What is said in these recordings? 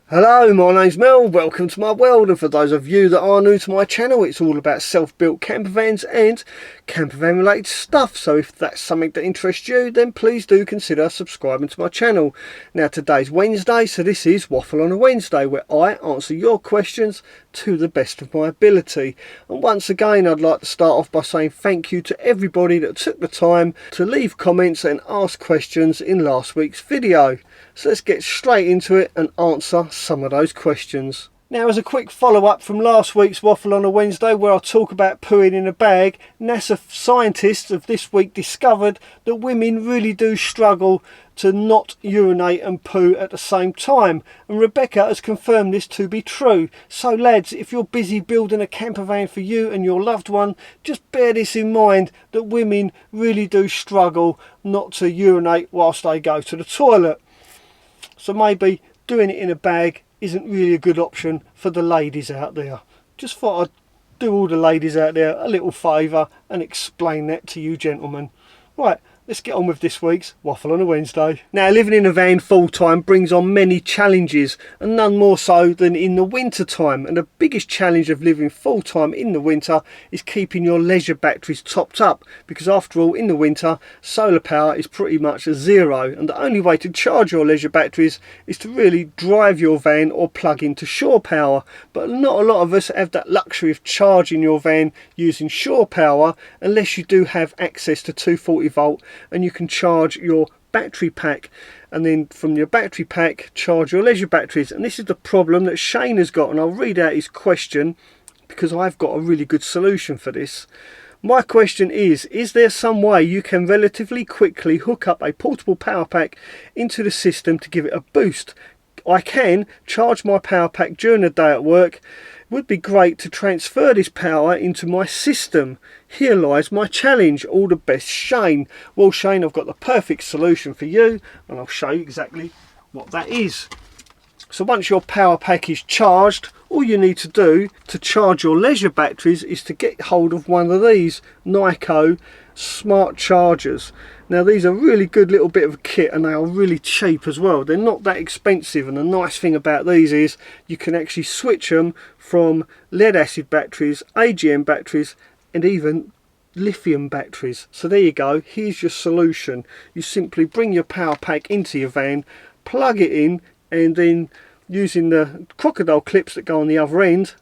Hello, my name's Mel, welcome to my world, and for those of you that are new to my channel, it's all about self-built camper vans and camper van related stuff. So if that's something that interests you, then please do consider subscribing to my channel. Now today's Wednesday, so this is Waffle on a Wednesday, where I answer your questions to the best of my ability. And once again, I'd like to start off by saying thank you to everybody that took the time to leave comments and ask questions in last week's video. So let's get straight into it and answer some of those questions. Now, as a quick follow-up from last week's Waffle on a Wednesday, where I talk about pooing in a bag, NASA scientists have this week discovered that women really do struggle to not urinate and poo at the same time, and Rebecca has confirmed this to be true. So lads, if you're busy building a camper van for you and your loved one, just bear this in mind, that women really do struggle not to urinate whilst they go to the toilet. So maybe doing it in a bag isn't really a good option for the ladies out there. Just thought I'd do all the ladies out there a little favour and explain that to you gentlemen. Right, let's get on with this week's Waffle on a Wednesday. Now, living in a van full time brings on many challenges, and none more so than in the winter time. And the biggest challenge of living full time in the winter is keeping your leisure batteries topped up, because after all, in the winter solar power is pretty much zero, and the only way to charge your leisure batteries is to really drive your van or plug into shore power. But not a lot of us have that luxury of charging your van using shore power, unless you do have access to 240 volt and you can charge your battery pack, and then from your battery pack charge your leisure batteries. And this is the problem that Shane has got, and I'll read out his question because I've got a really good solution for this. My question is there some way you can relatively quickly hook up a portable power pack into the system to give it a boost? I can charge my power pack during the day at work. Would be great to transfer this power into my system. Here lies my challenge. All the best, Shane. Well, Shane, I've got the perfect solution for you, and I'll show you exactly what that is. So once your power pack is charged, all you need to do to charge your leisure batteries is to get hold of one of these Noco smart chargers. Now, these are really good little bit of a kit, and they are really cheap as well. They're not that expensive, and the nice thing about these is you can actually switch them from lead acid batteries, AGM batteries, and even lithium batteries. So there you go, here's your solution. You simply bring your power pack into your van, plug it in, and then using the crocodile clips that go on the other end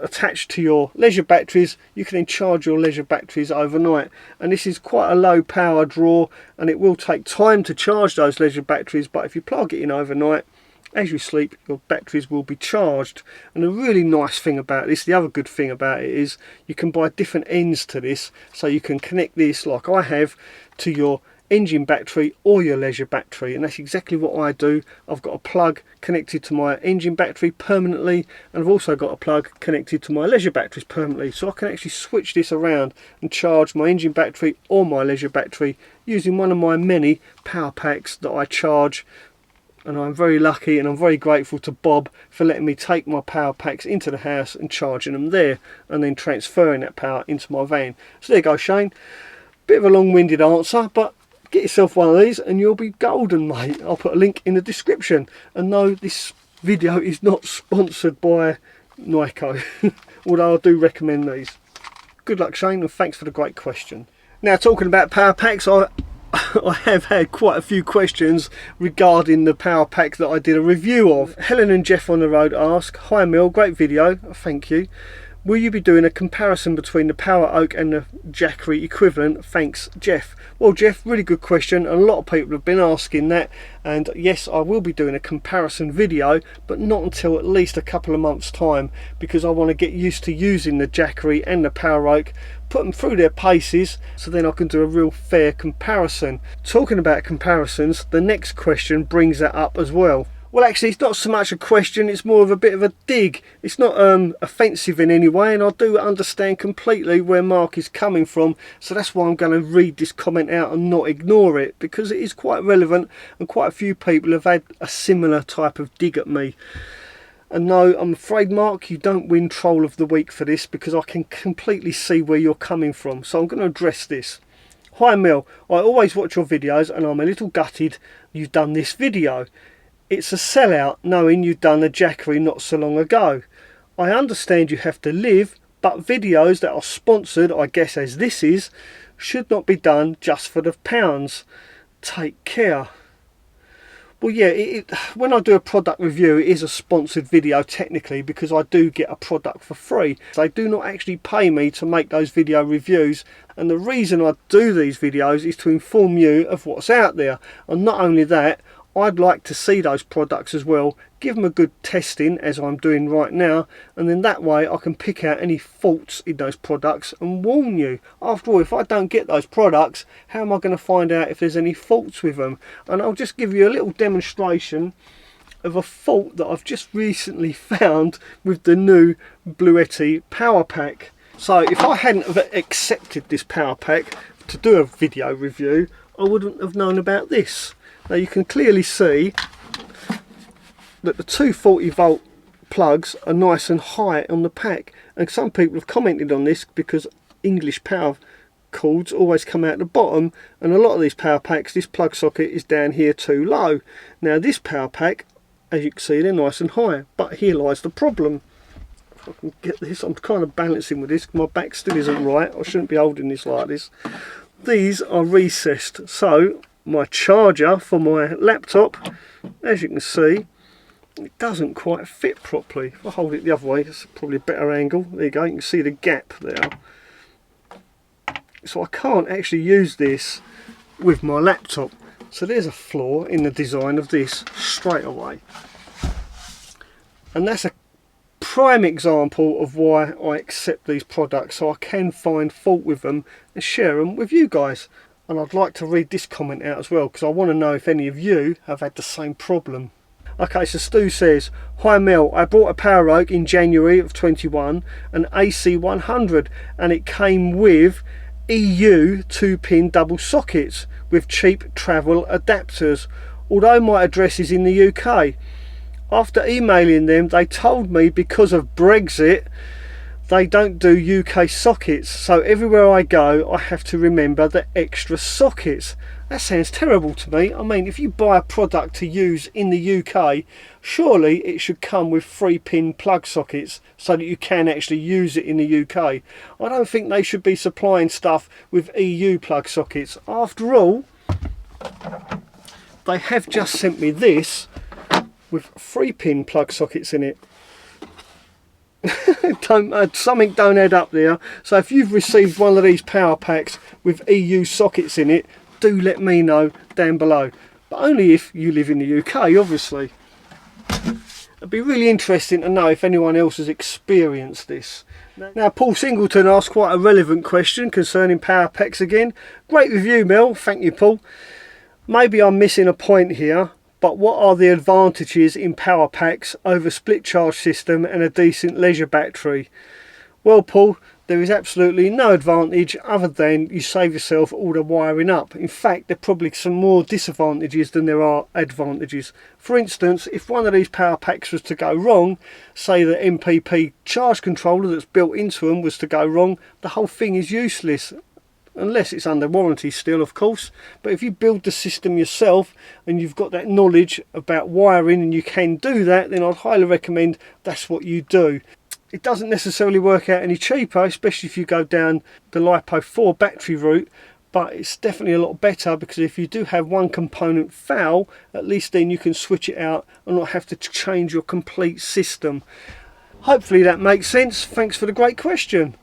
attached to your leisure batteries, you can then charge your leisure batteries overnight. And this is quite a low power draw, and it will take time to charge those leisure batteries, but if you plug it in overnight, as you sleep, your batteries will be charged. And a really nice thing about this, the other good thing about it, is you can buy different ends to this, so you can connect this like I have to your engine battery or your leisure battery, and that's exactly what I do. I've got a plug connected to my engine battery permanently, and I've also got a plug connected to my leisure batteries permanently, so I can actually switch this around and charge my engine battery or my leisure battery using one of my many power packs that I charge. And I'm very lucky, and I'm very grateful to Bob for letting me take my power packs into the house and charging them there, and then transferring that power into my van. So there you go, Shane. Bit of a long-winded answer, but get yourself one of these and you'll be golden, mate. I'll put a link in the description. And no, this video is not sponsored by Noco, although I do recommend these. Good luck, Shane, and thanks for the great question. Now, talking about power packs, I have had quite a few questions regarding the power pack that I did a review of. Helen and Jeff on the road ask, "Hi Mel, great video, thank you. Will you be doing a comparison between the poweroak and the Jackery equivalent? Thanks, Jeff." Well, Jeff, really good question, and a lot of people have been asking that, and yes, I will be doing a comparison video, but not until at least a couple of months time, because I want to get used to using the Jackery and the poweroak, put them through their paces, so then I can do a real fair comparison. Talking about comparisons, the next question brings that up as well. Well, actually, it's not so much a question, it's more of a bit of a dig. It's not offensive in any way, and I do understand completely where Mark is coming from, so that's why I'm going to read this comment out and not ignore it, because it is quite relevant, and quite a few people have had a similar type of dig at me. And no, I'm afraid, Mark, you don't win Troll of the Week for this, because I can completely see where you're coming from, so I'm going to address this. "Hi Mel, I always watch your videos and I'm a little gutted you've done this video. It's a sellout knowing you've done a Jackery not so long ago. I understand you have to live, but videos that are sponsored, I guess as this is, should not be done just for the pounds. Take care. Well, yeah, when I do a product review, it is a sponsored video technically, because I do get a product for free. They do not actually pay me to make those video reviews, and the reason I do these videos is to inform you of what's out there. And not only that, I'd like to see those products as well, give them a good testing as I'm doing right now, and then that way I can pick out any faults in those products and warn you. After all, if I don't get those products, how am I going to find out if there's any faults with them? And I'll just give you a little demonstration of a fault that I've just recently found with the new Bluetti power pack. So if I hadn't have accepted this power pack to do a video review, I wouldn't have known about this. Now you can clearly see that the 240 volt plugs are nice and high on the pack, and some people have commented on this because English power cords always come out the bottom, and a lot of these power packs, this plug socket is down here too low. Now this power pack, as you can see, they're nice and high, but here lies the problem. If I can get this, I'm kind of balancing with this, my back still isn't right, I shouldn't be holding this like this. These are recessed, so my charger for my laptop, as you can see, it doesn't quite fit properly. If I hold it the other way, it's probably a better angle. There you go, you can see the gap there. So I can't actually use this with my laptop. So there's a flaw in the design of this straight away. And that's a prime example of why I accept these products, so I can find fault with them and share them with you guys. And I'd like to read this comment out as well, because I want to know if any of you have had the same problem. Okay, so Stu says, "Hi Mel, I bought a poweroak in January of 21, an AC100, and it came with EU 2-pin double sockets with cheap travel adapters, although my address is in the UK. After emailing them, they told me because of Brexit, they don't do UK sockets, so everywhere I go I have to remember the extra sockets." That sounds terrible to me. I mean, if you buy a product to use in the UK, surely it should come with 3-pin plug sockets so that you can actually use it in the UK. I don't think they should be supplying stuff with EU plug sockets. After all, they have just sent me this with 3-pin plug sockets in it. Something don't add up there. So if you've received one of these power packs with EU sockets in it, do let me know down below, but only if you live in the UK, obviously. It'd be really interesting to know if anyone else has experienced this. Now Paul Singleton asked quite a relevant question concerning power packs again. Great review, Mel, thank you Paul. Maybe I'm missing a point here, but what are the advantages in power packs over split charge system and a decent leisure battery? Well Paul, there is absolutely no advantage other than you save yourself all the wiring up. In fact, there are probably some more disadvantages than there are advantages. For instance, if one of these power packs was to go wrong, say the MPP charge controller that's built into them was to go wrong, the whole thing is useless. Unless it's under warranty still, of course. But if you build the system yourself and you've got that knowledge about wiring and you can do that, then I'd highly recommend that's what you do. It doesn't necessarily work out any cheaper, especially if you go down the LiPo 4 battery route, but it's definitely a lot better, because if you do have one component foul, at least then you can switch it out and not have to change your complete system. Hopefully that makes sense. Thanks for the great question.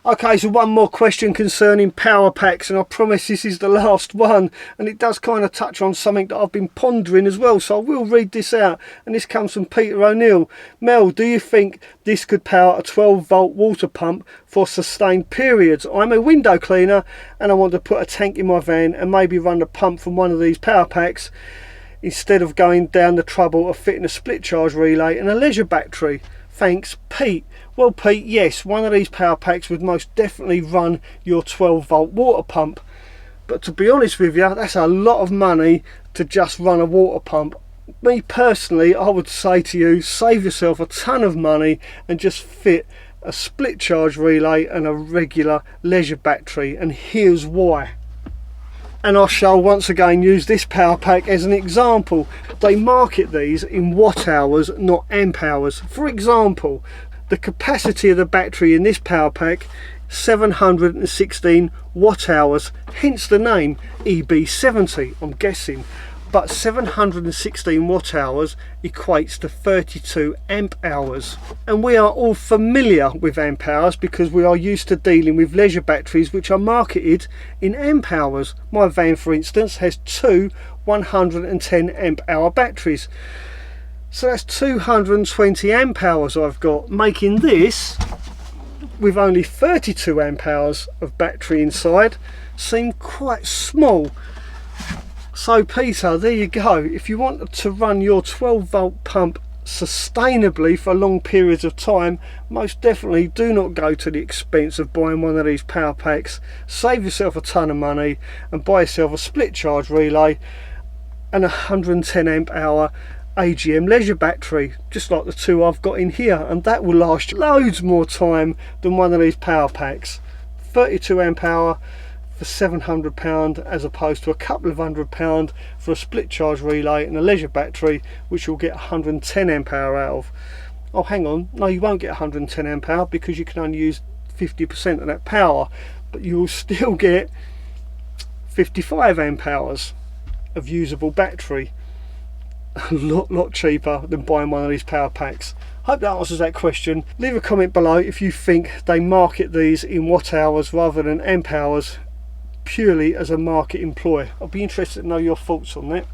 Okay, so one more question concerning power packs, and I promise this is the last one, and it does kind of touch on something that I've been pondering as well, so I will read this out. And this comes from Peter O'Neill. Mel, do you think this could power a 12-volt water pump for sustained periods? I'm a window cleaner and I want to put a tank in my van and maybe run the pump from one of these power packs instead of going down the trouble of fitting a split charge relay and a leisure battery. Thanks, Pete. Well, Pete, yes, one of these power packs would most definitely run your 12-volt water pump. But to be honest with you, that's a lot of money to just run a water pump. Me personally, I would say to you, save yourself a ton of money and just fit a split charge relay and a regular leisure battery. And here's why. And I shall once again use this power pack as an example. They market these in watt hours, not amp hours. For example, the capacity of the battery in this power pack, 716 watt hours, hence the name EB70, I'm guessing. But 716 watt hours equates to 32 amp hours. And we are all familiar with amp hours because we are used to dealing with leisure batteries which are marketed in amp hours. My van, for instance, has two 110 amp hour batteries. So that's 220 amp hours I've got, making this, with only 32 amp hours of battery inside, seem quite small. So Peter, there you go. If you want to run your 12-volt pump sustainably for long periods of time, most definitely do not go to the expense of buying one of these power packs. Save yourself a ton of money and buy yourself a split charge relay and a 110 amp hour AGM leisure battery, just like the two I've got in here, and that will last loads more time than one of these power packs. 32 amp hour for £700 as opposed to a couple of £100 for a split charge relay and a leisure battery, which you'll get 110 amp hour out of. Oh, hang on, no, you won't get 110 amp hour because you can only use 50% of that power, but you'll still get 55 amp hours of usable battery. A lot cheaper than buying one of these power packs. Hope that answers that question. Leave a comment below if you think they market these in watt hours rather than amp hours, purely as a market ploy. I'll be interested to know your thoughts on that.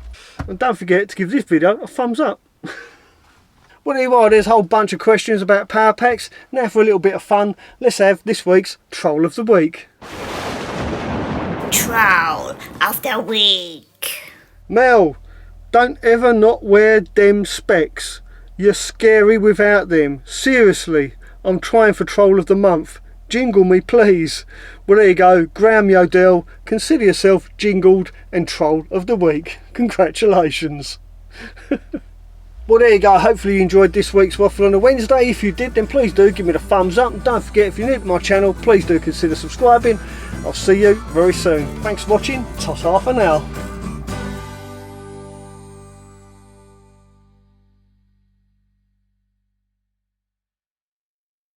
And don't forget to give this video a thumbs up. Well, there you are, there's a whole bunch of questions about power packs. Now for a little bit of fun, let's have this week's Troll of the Week. Troll of the Week. Mel, don't ever not wear them specs. You're scary without them. Seriously, I'm trying for Troll of the Month. Jingle me, please. Well, there you go. Graham Yodell, consider yourself jingled and Troll of the Week. Congratulations. Well, there you go. Hopefully you enjoyed this week's Waffle on a Wednesday. If you did, then please do give me the thumbs up. And don't forget, if you're new to my channel, please do consider subscribing. I'll see you very soon. Thanks for watching. Ta-ta for now.